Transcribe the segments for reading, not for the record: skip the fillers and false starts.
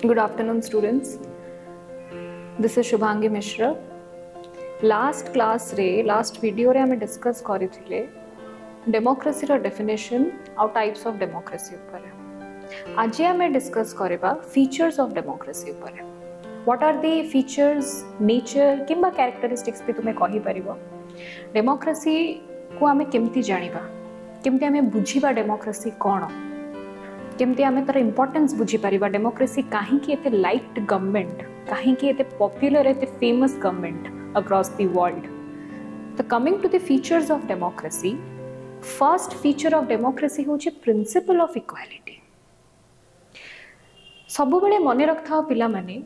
Good afternoon, students. This is Shubhangi Mishra. Last class रे, last video रे हमें discuss करी थिले democracy रा definition और types of democracy ऊपर। आज हमें discuss करेबा features of democracy ऊपर। What are the features, nature किंबा characteristics भी तुम्हें कही परिबो? Democracy को हमें केमती जानिबा? केमती हमें बुझिबा democracy कौन? केमती आमे तार इंपोर्टेंस बुझी परिबा डेमोक्रेसी काहे कि एते लाइक्ड गवर्नमेंट काहे कि एते पॉपुलर एते famous government across the world. तो coming to the features of democracy, first feature of democracy होची प्रिंसिपल ऑफ इक्वालिटी। सब बेले मन रखथाओ पिला माने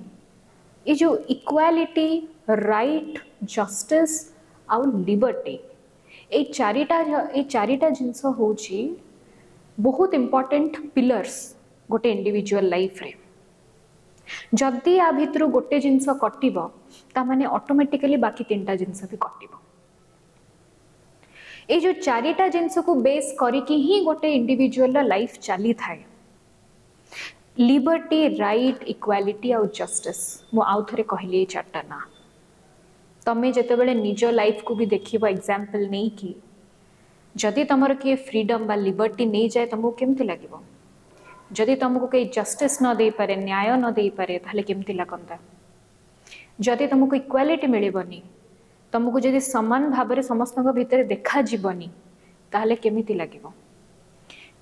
ये जो इक्वालिटी, राइट, जस्टिस और लिबर्टी ए चारिटा जिंस होची बहुत इंपोर्टेंट पिलर्स गोटे इंडिविजुअल लाइफ रे। जदि आ भितर गोटे जिनस कटिबो ता माने ऑटोमेटिकली बाकी तीनटा जिनस भी कटिबो। ए जो चारिटा जिनस को बेस करिकि ही गोटे इंडिविजुअल लाइफ चली थाए। लिबर्टी, राइट, इक्वालिटी और जस्टिस मु आउ थरे कहली ए चारटा ना। तमे जते बेले निज लाइफ को भी देखिबो एग्जांपल नै कि जदि तुमर किए फ्रीडम बा लिबर्टी नहीं जाए तुमको केमती लगिबो? जदि तुमको कई जस्टिस न दे पारे, न्याय न दे पारे ताहले केमती लागंता? जदि तुमको इक्वालिटी मिलिबनी, तुमको जदि समान भाव रे समस्तक भितर देखा जीवनी ताहले केमिति लागिबो?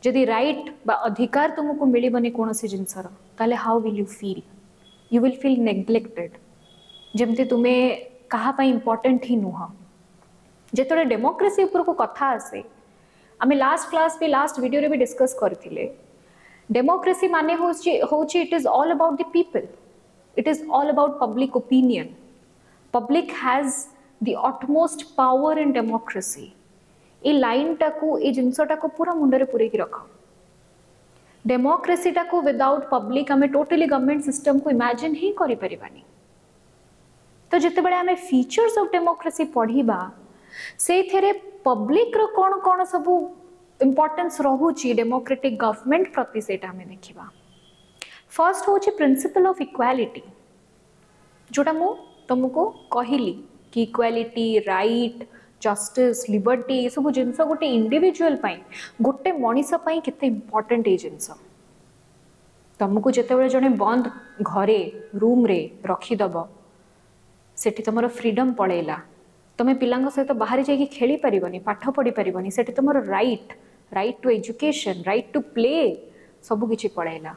जदि राइट बा अधिकार तुमको मिलिबनी कोनोसी जिंसर ताहले how will you feel? You will feel neglected, जेमती तुमे कहा पई इंपोर्टेंट ही नुह। जेतोले डेमोक्रेसी ऊपर को कथा आसे आमे लास्ट क्लास पे लास्ट वीडियो रे भी डिस्कस करथिले। डेमोक्रेसी माने होची it is all about the people, it is all about public opinion. Public has the utmost power in democracy. ए लाइन टाको ए जिंसटा को पूरा मुंडे रे पुरे की रखो। डेमोक्रेसी टाको विदाउट पब्लिक आमे टोटली गवर्नमेंट सिस्टम को इमेजिन ही करि परिबानी। तो जते बडे आमे फीचर्स ऑफ डेमोक्रेसी पढिबा से थेरे पब्लिक रो कोन कोन सब इंपोर्टेंस रहूची डेमोक्रेटिक गवर्नमेंट प्रति सेटा हमें देखिबा। फर्स्ट होची प्रिंसिपल ऑफ इक्वालिटी, जोटा मु तुमको कहिली कि इक्वालिटी, राइट, जस्टिस, लिबर्टी सब जिनस गोटे इंडिविजुअल पई गोटे मनीष पई केते इंपोर्टेंट ए जिनस। तुमको जते बेले जने बंद घरे रूम रे रखी दबो सेठी तुमरो फ्रीडम पळेला। तुम पिलांग सहित बाहर जाइए खेली पारिबनी, पाठ पढ़ी पारिबनी, सेठी तुमर right to education, right to play सब किछि पळेला।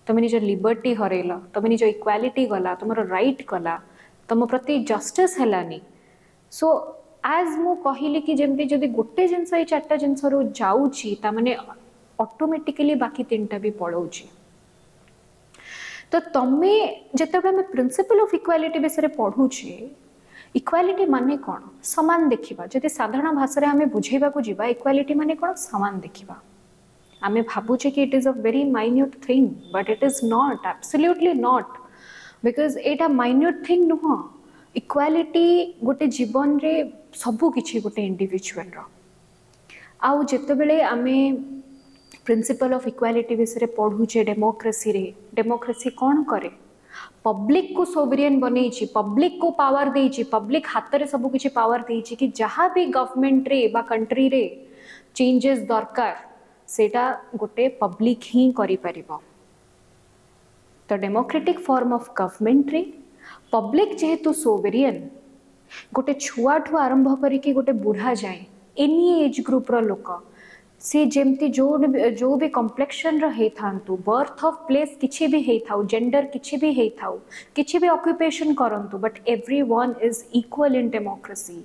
तुम निज लिबर्टी हरेला, तुम निज इक्वालिटी गला, तुमर राइट गला, तुम प्रति जस्टिस हेलानी। सो एज मु कहिली कि जेमती जदि गोटे जिंस ए चारटा जिंस रु जाउची ता माने ऑटोमेटिकली बाकी तीनटा भी पळौची। तो तमे जेतेबे हम प्रिंसिपल ऑफ इक्वालिटी विषय पढुछे, इक्वालिटी माने कौन? समान देखिबा। जदि साधारण भाषा रे हमें बुझेबा को जीवा इक्वालिटी माने कौन? समान देखिबा। आमे भाबुचे कि it is a very minute thing, but it is not, absolutely not, because Etah minute thing नुह। इक्वालिटी गोटे जीवन रे सबु किछि गोटे इंडिविजुअल रो। आउ जेते बेले आमे प्रिंसिपल ऑफ इक्वालिटी विषय पढुचे डेमोक्रेसी रे, डेमोक्रेसी कौन करे? पब्लिक को सोवरियन बनेची, पब्लिक को पावर देची, पब्लिक हाथ रे सब किछि पावर देची कि जहाँ भी गवर्नमेंट रे बा कंट्री रे चेंजेस दरकार सेटा गोटे पब्लिक ही करि परिबो। तो डेमोक्रेटिक फॉर्म ऑफ गवर्नमेंट रे पब्लिक जेहेतु सोवरियन गोटे छुआठू आरंभ करिकि गोटे बुढ़ा जाए एनी एज ग्रुप रो लोक से जेमती जो भी कॉम्प्लेक्शन रहे थांतु, बर्थ ऑफ प्लेस किछि भी हे थाउ, जेंडर किछि भी हे थाउ, किछि भी ऑक्युपेशन करंतु, but everyone is equal in democracy.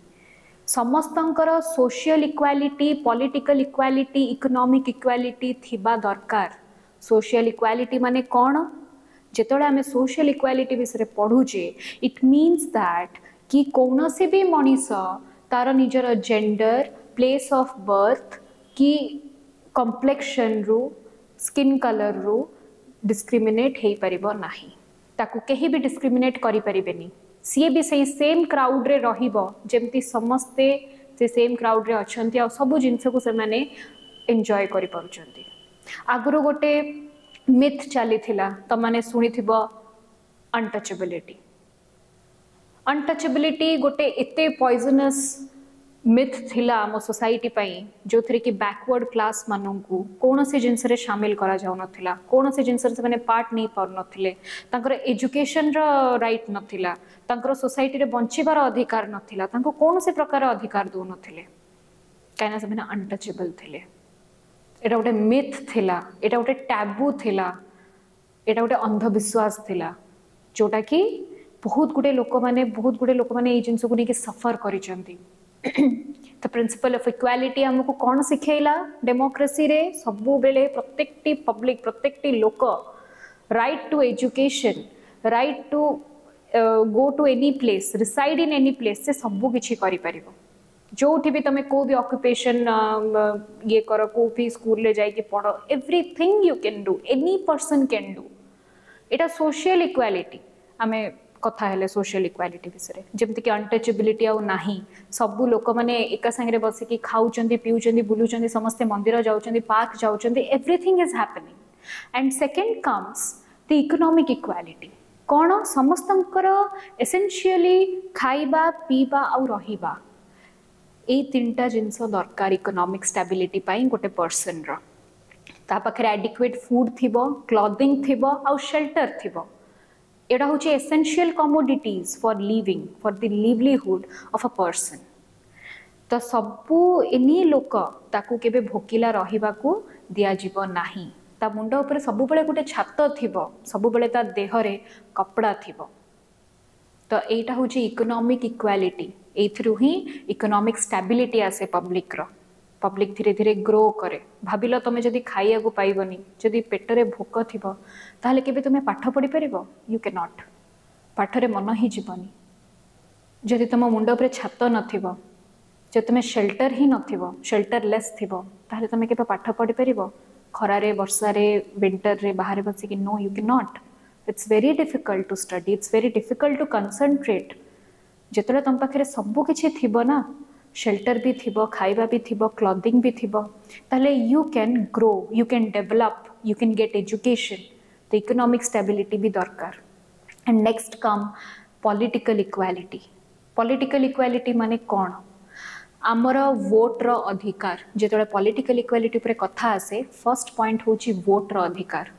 समस्तंकर social equality, political equality, economic equality थिबा दरकार। सोशल इक्वालिटी माने कौन? जेतोले हमें सोशल इक्वालिटी विषय पढुचे इट मीन्स दैट कि कौनसी भी मनीष तार निजर जेंडर, प्लेस ऑफ बर्थ कि कॉम्प्लेक्शन रु, स्किन कलर रु डिस्क्रिमिनेट हे परिबो नाही। ताकू केही भी डिस्क्रिमिनेट करि परिबेनी। सी भी सही सेम क्राउड रे रहिबो जेमती समस्ते से सेम क्राउड रे अछंती आ सब जिंस को से माने एन्जॉय करि परुचंती। आगरो गोटे मिथ चली तुम मैंने शुणी थी अनटचेबिलिटी। अनटचेबिलिटी गोटे एते पॉइजनस मिथ थिला आम सोसाइटी पाई जो थरे कि बैकवर्ड क्लास मानू कौन से जिनस रे शामिल करा जाउ नथिला, कौन से जिनस से माने पार्ट नहीं पार नथिले, तांकर एजुकेशन रो राइट नथिला, तांकर सोसाइटी रे बंचिबार अधिकार नथिला, तांको कौन से प्रकार अधिकार दउ नथिले काइना से माने अनटचेबल थिले। एटा गोटे मिथ थिला, एटा गोटे टैबू थिला, एटा गोटे अंधविश्वास थिला जोटा कि बहुत गुडे लोक माने ये जिनस को नहीं सफर करिसेंती। द प्रिंसिपल ऑफ इक्वालिटी हमको कौन सिखेला डेमोक्रेसी रे सबु बेले प्रत्येकटी पब्लिक प्रत्येकटी लोक right to education, right to go to any place, reside in any place से सबु किछि करि परिबो। जोठी भी तमे को भी ऑक्युपेशन ये करो, को भी स्कूल ले जाई कि पढ़ो, everything you can do, any person can do. Etah social equality आमे कथा हेले सोशल इक्वालिटी विषय जमती कि अनटचेबिलिटी आउ नाही, सबु लोक माने एका संगे बसिकी खाउचंदी पिउचंदी बुलुचंदी, समस्ते मंदिर जाउचंदी, पार्क जाउचंदी, everything is happening. And second comes the economic equality. कौन समस्तंकर एसेंशियली खाइबा पीबा आउ रहिबा ए तीनटा जिनस दरकार इकोनॉमिक स्टेबिलिटी पाई गोटे पर्सन रो। ता पाखरे एडिक्वेट फूड थिबो, क्लॉथिंग थिबो आउ शेल्टर थिबो। एटा हूँ essential commodities for living, for the livelihood of a person. तो सबू एनी लोक ताकू केबे भोकिला रहिबा को दिया जीव नाही। ता मुंड ऊपर सबु बेले गोटे छात थिबो, सबु बेले ता देहरे कपड़ा थिबो। तो एटा हूँ इकोनॉमिक इक्वालिटी, एथरु ही इकोनॉमिक स्टेबिलिटी आसे पब्लिक रो। पब्लिक धीरे धीरे ग्रो करे। भाविल तुम जदि खाइया को पाइबनी, जदि पेटरे भोक थिबो ताहले केबे तुमे पाठ पढ़ी परिबो? You can not. पाठरे मन ही जीवनी। जदि तुम मुंड उपरे छात नथिबो, जदि तुमे शेल्टर ही नथिबो, शेल्टर लेस थिबो, ताहले तुमे केबे पाठ पढ़ी परिबो? खरारे वर्षारे विंटर रे बाहर बसी कि no you can not. It's very difficult to study, it's very difficult to concentrate. जेतले तुम पाखरे सबु किछि थिबो ना, शेल्टर भी थिबो, खाइबा भी थिबो, क्लॉथिंग भी थिबो, ताले you can grow, you can develop, you can get education. तो इकोनॉमिक स्टेबिलिटी भी दरकार। And next come political equality. Political equality माने कौन? आमर वोट रो अधिकार। जेतले पॉलिटिकल इक्वालिटी पर कथा आसे, फर्स्ट पॉइंट होची वोट रो अधिकार।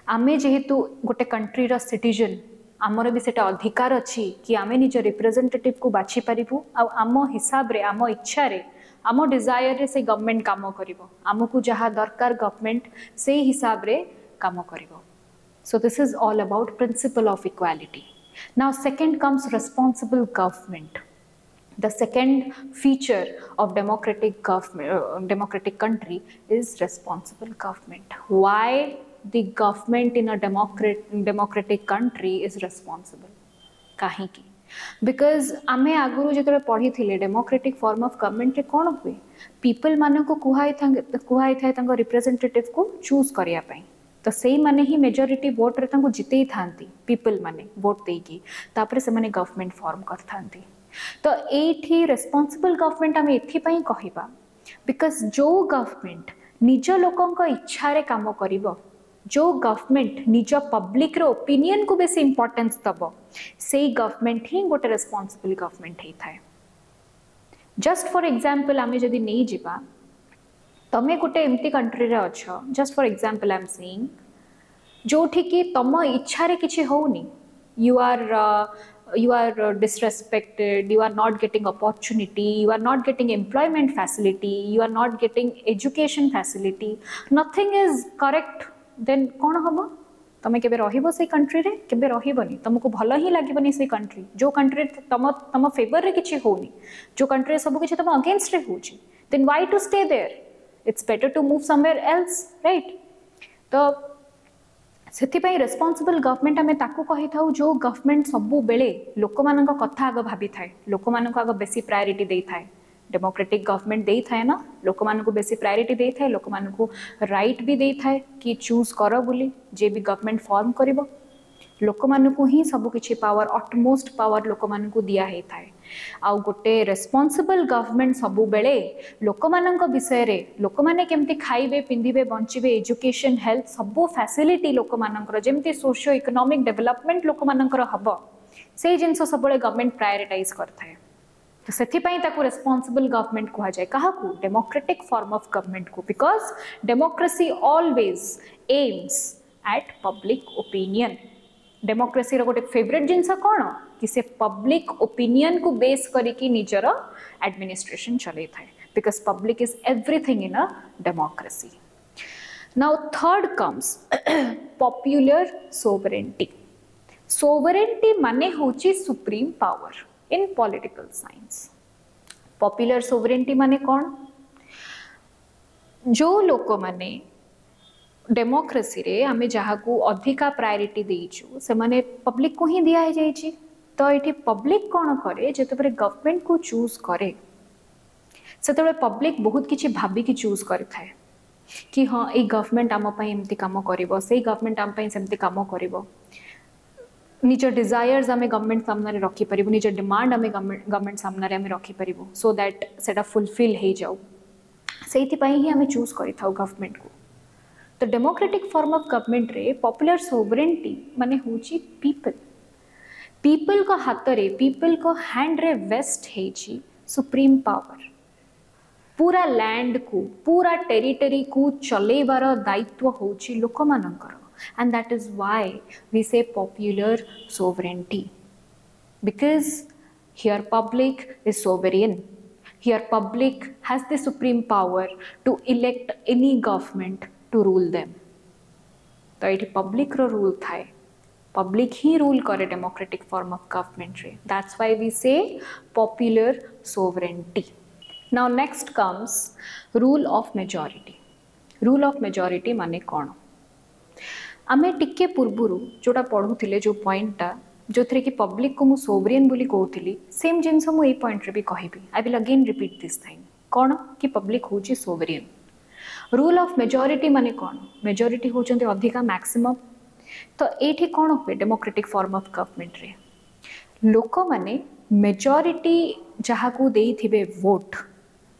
आमे जेहेतु गोटे कंट्री रो सिटीजन, आमर भी सेटा अधिकार अच्छी कि आमे निज रिप्रेजेंटेटिव को बाछि पारिबु, आम हिसाब रे, आम इच्छा रे, आम डिजायर रे से गवर्नमेंट काम करिवो। आमको जहाँ दरकार गवर्नमेंट से हिसाब रे काम करिवो। So this is all about principle of equality. Now second comes responsible government. The second feature of democratic country is responsible government. Why the government in a democratic country is responsible? काहे की? Because आमे आगुरु जेतले पढ़ी थिले democratic form of government रे कोन हुए, people माने को कुहाई थाए तांको रिप्रेजेंटेटिव को चूज करिया पई। तो सेही माने ही मेजॉरिटी वोट रे तांको जितेई थांती, पीपल माने वोट देकी तापरे से माने गवर्नमेंट फॉर्म करथांती। तो एठी रेस्पॉन्सिबल गवर्नमेंट आम एथिपाई कहिबा बिकॉज जो गवर्नमेंट निज लोकंक इच्छा रे काम करिवो, जो गवर्नमेंट निज पब्लिक रो ओपिनियन को बेसी इंपोर्टेंस दबो, सेही गवर्नमेंट ही गोटे रेस्पॉन्सिबल गवर्नमेंट हे थाए। जस्ट फॉर एग्जांपल आमे जदी नै जिबा, तमे गोटे एमती कंट्री रे अछो, just for example I am saying, जोठी कि तम इच्छा रे किछि होउनी, you are disrespected, you are not getting opportunity, you are not getting employment facility, you are not getting education facility, nothing is correct, then कौन हम? तमे केबे रहिबो से कंट्री रे? केबे रहिबनी। तुमको भलो ही लागिबनी से कंट्री। जो कंट्री तम फेवर रे किछि होनी, जो कंट्री सब किछि तम अगेंस्ट रे होछि, then why to stay there? It's better to move somewhere else, right? तो सेथिपाई रेस्पॉन्सिबल गवर्नमेंट आमे ताकू कहि थाउ जो गवर्नमेंट सबु बेले लोक मानक कथा आग भाबी थाए, लोक मानक आग बेसी प्रायोरिटी देई थाए। डेमोक्रेटिक गवर्नमेंट देई थाए ना, लोक मानक बेसी प्रायोरिटी देई थाए, लोक मानक राइट भी देई थाए कि चूज करो बोली, जे भी गवर्नमेंट फॉर्म करिवो लोक मानक ही सब किछि पावर, ऑटमोस्ट पावर लोक मानक दिया हे थाए। आउ गोटे रेस्पॉन्सिबल गवर्नमेंट सब बेले लोक मानक विषय रे लोक माने केमती खाइबे पिंधिबे बंचिबे एजुकेशन हेल्थ सब फैसिलिटी लोक मानकर जेमती सोशियो इकोनॉमिक डेवलपमेंट लोक मानकर हबो से जिनस सब बेले गवर्नमेंट प्रायोरिटाइज करथाय तो सेथिपाई ताकू रेस्पॉन्सिबल गवर्नमेंट कहा जाए क्या डेमोक्रेटिक फॉर्म ऑफ गवर्नमेंट को because democracy always aims at public opinion democracy रो गोटे फेवरेट जिनस कौन कि से पब्लिक ओपिनियन को बेस करिकी निजर एडमिनिस्ट्रेशन चले थाए because public is everything in a democracy now third comes popular sovereignty sovereignty माने होची supreme power in political science popular sovereignty माने कौन जो लोक माने डेमोक्रेसी रे आमे जहाँ को अधिका प्रायोरिटी देइछु से माने पब्लिक को ही दिया है जाइछि तो एठी पब्लिक कौन करे जेतेबरे गवर्नमेंट को चूज करे सेतेबरे पब्लिक बहुत किछि भाबी कि चूज करथाय कि हाँ ए गवर्नमेंट आम पई एमती काम करिवो से गवर्नमेंट आम पई सेमती काम करिवो निज डिजायर्स आमे गवर्नमेंट सामने रखी परिबो निज डिमांड आमे गवर्नमेंट सामने आमे रखी परिबो सो दैट सेटा फुलफिल हे जाऊ सेति पई ही आमे चूज करिथाउ गवर्नमेंट को तो डेमोक्रेटिक फॉर्म ऑफ गवर्नमेंट रे पॉपुलर सोवरेनिटी माने होची पीपल को हाथ रे पीपल को हैंड रे वेस्ट हेची सुप्रीम पावर पूरा लैंड को पूरा टेरिटरी को चलेबार दायित्व होची लोक मानकर and that is why we say popular sovereignty because here public is sovereign here public has the supreme power to elect any government to rule them तो ये public रो rule थाए public ही rule करे democratic form of government रे that's why we say popular sovereignty now next comes rule of majority माने कौन आमे टिके पूर्वरु जोटा पढ़ुथिले जो पॉइंटटा जो थरे कि पब्लिक को मु सोवरेन बोली कहउथिली सेम जिंस मु ए पॉइंट रे भी कहबी I will again repeat this thing कोन कि पब्लिक होची सोवरेन रूल ऑफ मेजॉरिटी माने कोन मेजॉरिटी होचंते अधिका मैक्सिमम तो एठी कोन होय डेमोक्रेटिक फॉर्म ऑफ गवर्नमेंट रे लोक माने मेजॉरिटी जहा को देई थिबे वोट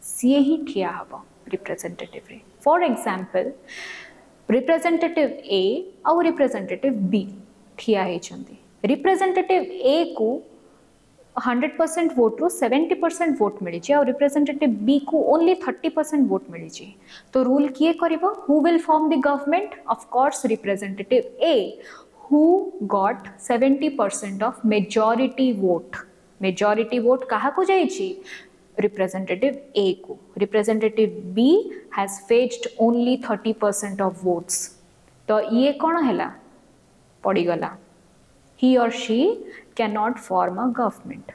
सिए ही ठिया हबो रिप्रेजेंटेटिव रे फॉर एग्जांपल रिप्रेजेंटेटिव ए और रिप्रेजेंटेटिव बी ठिया होती रिप्रेजेंटेटिव ए को 100% वोट रो 70% वोट मिली और रिप्रेजेंटेटिव बी को ओनली 30% वोट मिली तो रूल किए करिवो who will form the government of course representative A who got 70% of majority vote कहा को जाइछि representative A को representative B has fetched only 30% of votes तो ये कौन हैला पड़ी गला he or she cannot form a government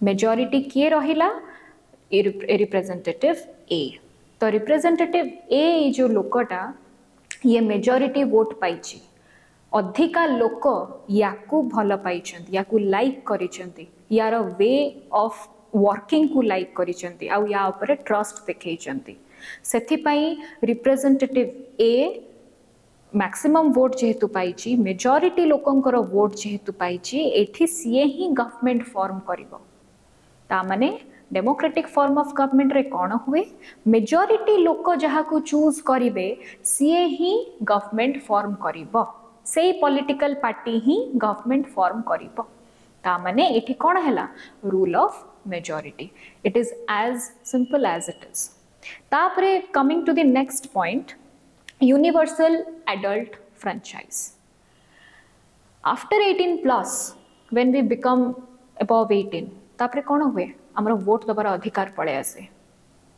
majority किए रहिला representative A तो representative A जो लोकटा ये majority vote पाइछि अधिका लोक याकू भल पाइछंती याकू लाइक करिछंती यार वे ऑफ वर्किंग को लाइक करिसेंती आ या ऊपर ट्रस्ट देखैचंती सेथि पई रिप्रेजेंटेटिव ए मैक्सिमम वोट जेहेतु पाइची मेजॉरिटी लोकंकर वोट जेहेतु पाइची एठी सीए ही गवर्नमेंट फॉर्म करिवो ता माने डेमोक्रेटिक फॉर्म ऑफ गवर्नमेंट रे कोन हुए मेजॉरिटी लोक जहा को चूज करिवे सीए ही गवर्नमेंट फॉर्म करिवो सेही पॉलिटिकल पार्टी ही गवर्नमेंट फॉर्म करिवो ता माने एठी कोन हैला rule of majority it is as simple as it is tapre coming to the next point universal adult franchise after 18 plus when we become above 18 tapre kon हुए हमर vote दबार अधिकार पळे आसे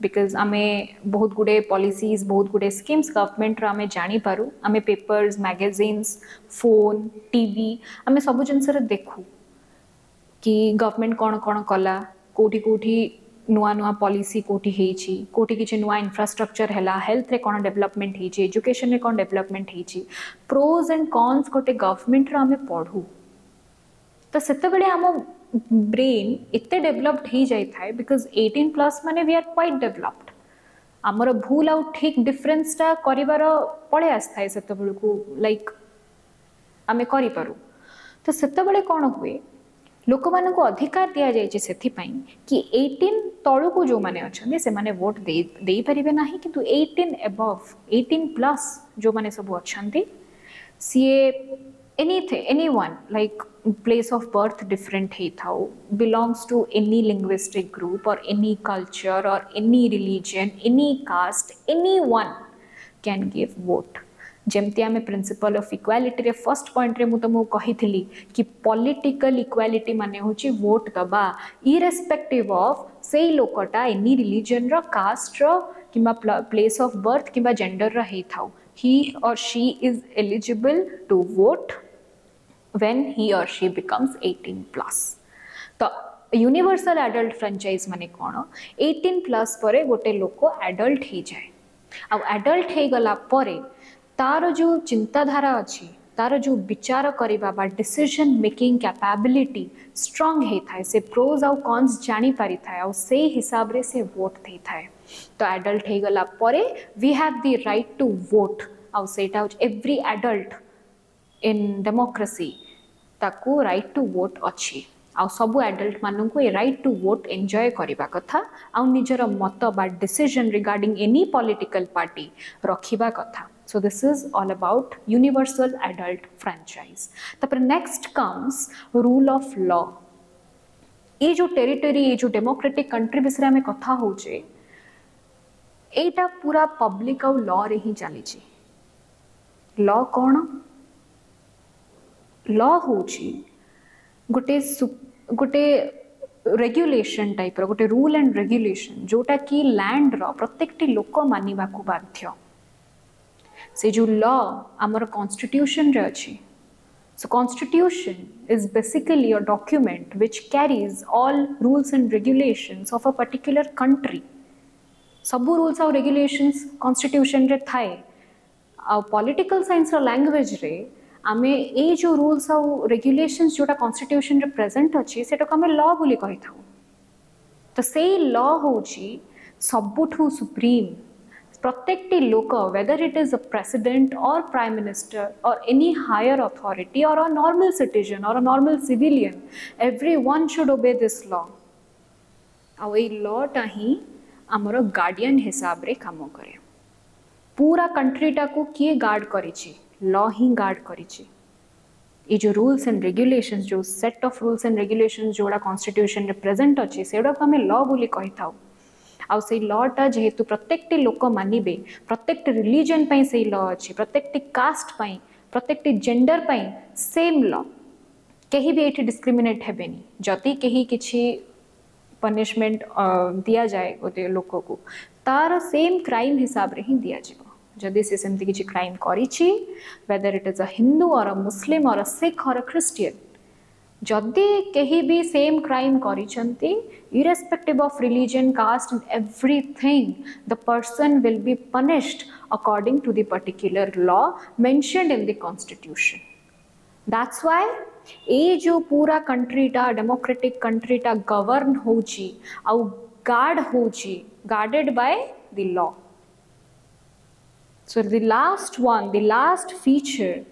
because आमे बहुत गुडे पॉलिसीज बहुत गुडे स्कीम्स गवर्नमेंट रो आमे जानि पारु आमे पेपर्स मैगजीन्स फोन टीवी आमे सब जिनस रे देखु कि गवर्नमेंट कौन कौन कला कोठी कोठी नुआ नुआ पॉलिसी कोठी हेची कोठी किछि नुआ इंफ्रास्ट्रक्चर हैला हेल्थ रे कोन डेवलपमेंट हेची एजुकेशन रे कोन डेवलपमेंट हेची प्रोज एंड कॉन्स कोटे गवर्नमेंट रो हमें पढू तो सेते बेले हम ब्रेन इते डेवलप्ड ही जाय थाए बिकॉज 18 प्लस माने वी आर क्वाइट डेवलप्ड हमर भूल आउ ठीक डिफरेंस ता करिवार पळे आस्थाय सेते बेले को लाइक हमें करि पारू तो सेते बेले कोन हुए लोक मान को अधिकार दि जाइए से कि 18 तलू को जो मैंने अच्छा से माने वोट दे पारे ना किंतु 18 एबव 18 प्लस जो मैंने सब अच्छा सी anyone like place of birth different ही था belongs to any linguistic group or any culture or any religion any caste anyone can give vote जेमती आमे प्रिंसिपल ऑफ इक्वालिटी रे फर्स्ट पॉइंट रे मु तुमको कही कि पॉलिटिकल इक्वालिटी माने होची वोट दबा इरेस्पेक्टिव ऑफ सेई लोकटा एनी रिलीजन रो कास्ट रो किबा प्लेस ऑफ बर्थ किबा जेंडर रो हे थाउ he or she is eligible to vote when he or she becomes 18 plus तो यूनिवर्सल एडल्ट फ्रेंचाइज माने कोन 18 प्लस परे गोटे लोक एडल्ट ही जाए आ एडल्ट हे गला परे तार जो चिंताधारा अच्छी तार जो विचार करबा बा डिसीजन मेकिंग कैपेबिलिटी स्ट्रांग हे थाए से प्रोज आउ कॉन्स जानी पारि थाए आ से हिसाब रे से वोट थी थाए तो एडल्ट हे गला परे we have the right to vote आउ सेटा एवरी एडल्ट इन डेमोक्रेसी ताकू राइट टू वोट अच्छी आउ सब एडल्ट मानू को ए राइट टू वोट एंजॉय करबा कथा आउ निजर मत बा decision regarding any political party रखिबा कथा So this is all about universal adult franchise. तापर next comes rule of law. ये जो टेरिटरी ये जो डेमोक्रेटिक कंट्री विषय में कथा होचे एटा पूरा पब्लिक और लॉ रे ही चली छी लॉ कौन लॉ होची गोटे रेगुलेशन टाइप रो गोटे रूल एंड रेगुलेशन जोटा कि लैंड रो प्रत्येकटी लोक मानिबा को बाध्य से जो लॉ आमर कॉन्स्टिट्यूशन रे अच्छी so constitution is basically a document which carries all rules and regulations of a particular country सबू रूल्स और रेगुलेशंस कॉन्स्टिट्यूशन रे थाए आ पॉलिटिकल साइंस रो लैंग्वेज रे आमे ए जो रूल्स और रेगुलेशंस जोटा कॉन्स्टिट्यूशन रे प्रेजेंट अच्छी सेटा को आमे लॉ बोली कहि थाउ तो से लॉ होची सबुठु सुप्रीम प्रत्येकटी लोक whether it is a president और प्राइम मिनिस्टर और एनी हायर अथॉरिटी और अ नॉर्मल सिटीजन और a normal civilian everyone should obey this law आ ए लॉ टा ही हमर गार्डियन हिसाब रे काम करे पूरा कंट्री टा को किए गार्ड करिछि लॉ ही गार्ड करिछि ये जो रूल्स एंड रेगुलेशंस जो set of rules and regulations जोड़ा कॉन्स्टिट्यूशन रे प्रेजेंट अछि सेडा को हमें लॉ बोली कहि थाउ आउ से लॉटा जेहेतु प्रत्येकटी लोक मानिबे प्रत्येकटी रिलीजन पई से लॉ अछि प्रत्येकटी कास्ट पई प्रत्येकटी जेंडर पई सेम लॉ कहीं भी एठी डिस्क्रिमिनेट हेबेनी जति कहीं किछि पनिशमेंट दिया जाए गोटे लोक को तार सेम क्राइम हिसाब रे ही दिया जिवो जदि से सेमति किछि क्राइम करिछि whether it is a Hindu और अ मुस्लिम और अ सिख और अ क्रिश्चियन जदि कहीं भी सेम क्राइम करिसंती irrespective of religion caste and everything the person will be punished according to the particular law mentioned in the constitution that's why ए जो पूरा country टा डेमोक्रेटिक कंट्री टा गवर्न होची आउ गार्ड होची guarded by the law so the last feature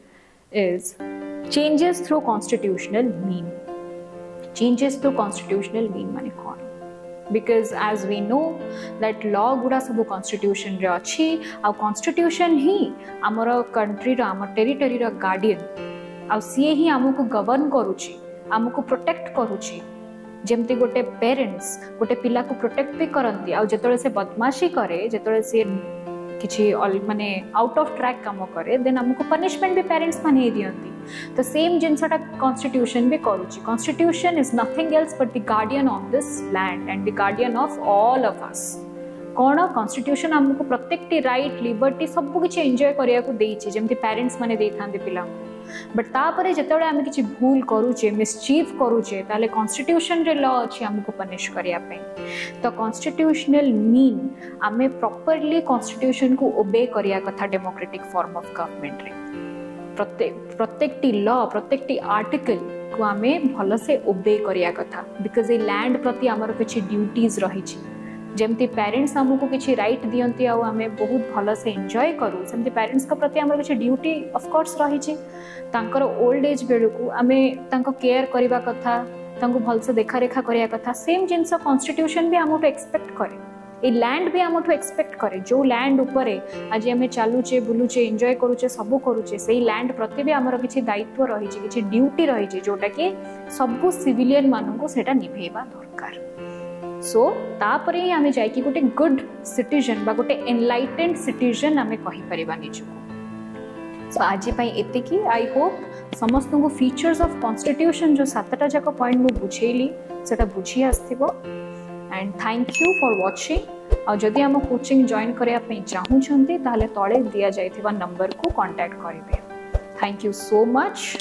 is changes through constitutional mean माने कौन because as we know that law गुड़ा सब constitution रे अच्छी आ constitution ही आमर कंट्री रो आमर टेरिटरी रो गार्डियन आ सीए ही हमको गवर्न करूची हमको प्रोटेक्ट करूची जेमती गोटे पेरेंट्स गोटे पिला को प्रोटेक्ट भी करंती आ जेतळे से बदमाशी करे जेतळे से किछि माने आउट ऑफ ट्रैक काम करे देन हमको पनिशमेंट भी पेरेंट्स माने दियंती तो सेम जिनसटा कॉन्स्टिट्यूशन भी करूची constitution is nothing else but the guardian of this land and the guardian of all of us कौन कॉन्स्टिट्यूशन हमको प्रत्येकटी राइट लिबर्टी सब किछि एंजॉय करिया को देछि जेमती पेरेंट्स माने देथांते पिला बट तापरे जेतळे आमे किछि भूल करूचे मिसचीफ करूचे ताले कॉन्स्टिट्यूशन रे लॉ अछि हमको पनिश करिया पे तो कॉन्स्टिट्यूशनल मीन आमे प्रॉपर्ली कॉन्स्टिट्यूशन को ओबे करिया कथा डेमोक्रेटिक फॉर्म ऑफ गवर्नमेंट रे प्रत्येकटी लॉ प्रत्येकटी आर्टिकल को आमे भल से ओबे करिया कथा बिकॉज ए लैंड प्रति हमर किछि ड्यूटीज रही छी जेमती पेरेंट्स हमको किछि राइट दियंती आ हमें बहुत भल से एंजॉय करू सेमती पेरेंट्स का प्रति हमर किछि ड्यूटी ऑफ कोर्स रही छी तांकर ओल्ड एज बेलू को आमे तांको केयर करिबा कथा तांको भलसे देखा रेखा करिया कथा सेम जिंस कॉन्स्टिट्यूशन भी हमठु एक्सपेक्ट करे ए लैंड भी हमठु एक्सपेक्ट करे जो लैंड उपरे आज आम चलुचे बुलुचे एंजॉय करूचे सब करूचे से लैंड प्रति भी आमर किछि दायित्व रही किछि ड्यूटी रही जोटा कि सब सिविलियन मानू सेटा निभेबा दरकार सो तापरे ही आमे जाय कि गोटे गुड सिटीजन बा गोटे एनलाइटेंड सिटीजन आमे कहि परिबा निजको सो आज पई एतिकी आई होप समस्त को फीचर्स ऑफ कॉन्स्टिट्यूशन जो 7टा जाक पॉइंट मु बुझेली सेटा बुझी आस्थिबो and thank you for watching और जदि हम कोचिंग जॉइन करिया पई चाहू छंती ताले तळे दिया जायथिबा नंबर को कांटेक्ट करिवे थैंक यू सो मच।